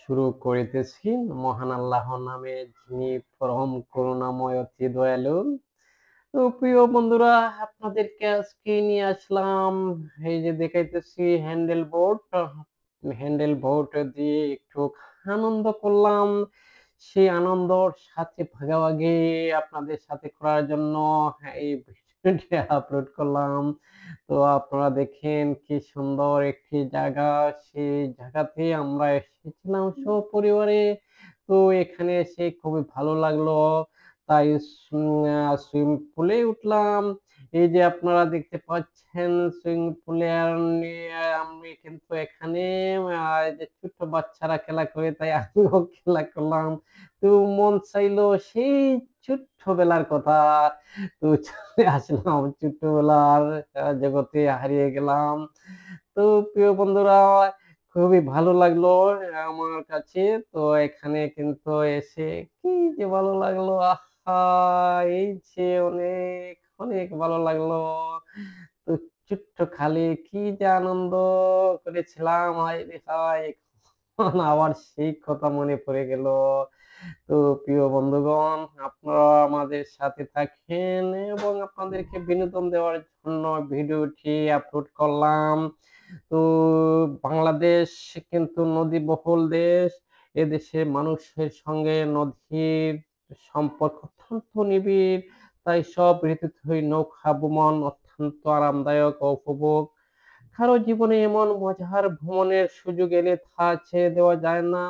শুরু করিতেছি মহান আল্লাহর নামে, যিনি পরম করুণাময় অতি দয়ালু। তো প্রিয় বন্ধুরা, আপনাদেরকে আজকে নিয়ে আসলাম, এই যে দেখাইতেছি হ্যান্ডেল বোট। হ্যান্ডেল বোট দিয়ে একটু আনন্দ করলাম। সেই আনন্দর সাথে ভাগাভাগি আপনাদের সাথে করার জন্য এই ভিডিওটি আপলোড করলাম। তো আপনারা দেখেন কি সুন্দর একটি জায়গা। সেই জায়গাতে আমরা এসেছিলাম সপরিবারে। তো এখানে এসে খুবই ভালো লাগলো। তাই সুইমিং পুলে উঠলাম। এই যে আপনারা দেখতে পাচ্ছেন সুইমিং পুলে আমি কিন্তু এখানে এই যে ছোট্ট বাচ্চারা খেলা করে, তাই আমিও খেলা করলাম। তো মন চাইলো সেই ছোট্টবেলার কথা। তো চলে আসলাম ছোট্টবেলার জগতে হারিয়ে গেলাম। তো প্রিয় বন্ধুরা, খুবই ভালো লাগলো আমার কাছে। তো এখানে কিন্তু এসে কি যে ভালো লাগলো! আহা! এই যে অনেক, অনেক ভালো লাগলো। তো ছোট্ট খালে কি যে আনন্দ করেছিলাম! হায় রে হায়! এখন আবার সেই কথা মনে পড়ে গেল। তো প্রিয় বন্ধুগণ, আপনারা আমাদের সাথে থাকেন এবং আপনাদেরকে বিনোদন দেওয়ার জন্য ভিডিওটি আপলোড করলাম। তো বাংলাদেশ কিন্তু নদীবহুল দেশ। এদেশে মানুষের সঙ্গে নদীর সম্পর্ক অত্যন্ত নিবিড়। তাই সব ঋতুতেই নৌকা ভ্রমণ অত্যন্ত আরামদায়ক ও উপভোগ। কারো জীবনে এমন মজার ভ্রমণের সুযোগ এলে তা ছেড়ে দেওয়া যায় না।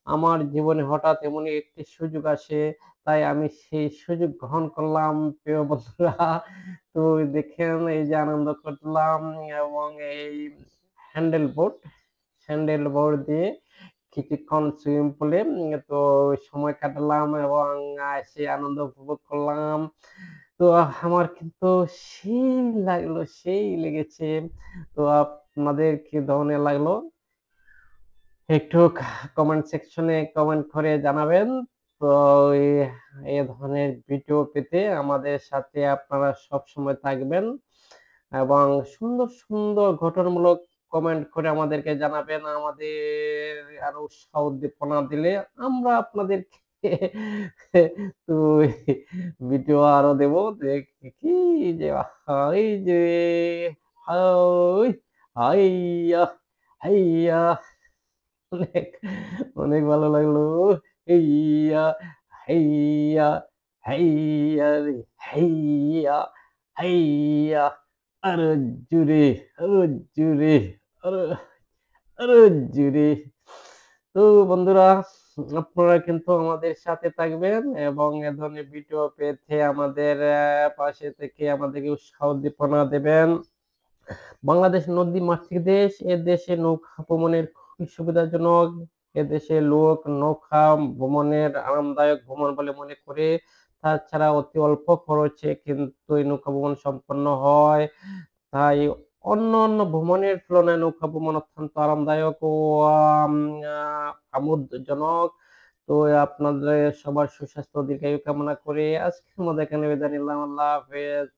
আমার জীবনে হঠাৎ এমনই একটি সুযোগ আসে, তাই আমি সেই সুযোগ গ্রহণ করলাম প্রিয় বন্ধুরা। তো দেখেন এই যে আনন্দ করলাম এবং এই হ্যান্ডেল বোট, হ্যান্ডেল বোট দিয়ে কিছুক্ষণ সুইমিং পুলে তো সময় কাটালাম এবং সেই আনন্দ উপভোগ করলাম। তো আমার কিন্তু সেই লাগলো, সেই লেগেছে। তো আপনাদের কি ধরনের লাগলো? একটু কমেন্ট সেকশনে কমেন্ট করে জানাবেন। তো এ এ ধরনের ভিডিও পেতে আমাদের সাথে আপনারা সবসময় থাকবেন এবং সুন্দর, সুন্দর গঠনমূলক কমেন্ট করে আমাদেরকে জানাবেন। আমাদের আরো উৎসাহ উদ্দীপনা দিলে আমরা আপনাদেরকে তো ভিডিও আরো দেব। কি যে আহা! এই যে হাই হাইয়া হাইয়া! অনেক, অনেক ভালো লাগলো। হেইয়া, হেইয়া, হেইয়া রে হেইয়া, হেইয়া! আরো জোরে, আরো জোরে, আরো, আরো জোরে। তো বন্ধুরা, আপনারা কিন্তু আমাদের সাথে থাকবেন এবং এ ধরনের ভিডিও পেতে আমাদের পাশে থেকে আমাদেরকে উৎসাহ উদ্দীপনা দেবেন। বাংলাদেশ নদীমাতৃক দেশ। এ দেশে নৌকা ভ্রমণের খুবই সুবিধাজনক। এদেশের লোক নৌকা ভ্রমণের আরামদায়ক ভ্রমণ বলে মনে করে। তাছাড়া অতি অল্প খরচে কিন্তু এই নৌকা ভ্রমণ সম্পন্ন হয়। তাই অন্যান্য ভ্রমণের তুলনায় নৌকা ভ্রমণ অত্যন্ত আরামদায়ক ও আম আ আমোদজনক। তো আপনাদের সবার সুস্বাস্থ্য ও দীর্ঘায়ু কামনা করে আজকের মতো এখানে বিদায় নিলাম। আল্লাহ হাফেজ।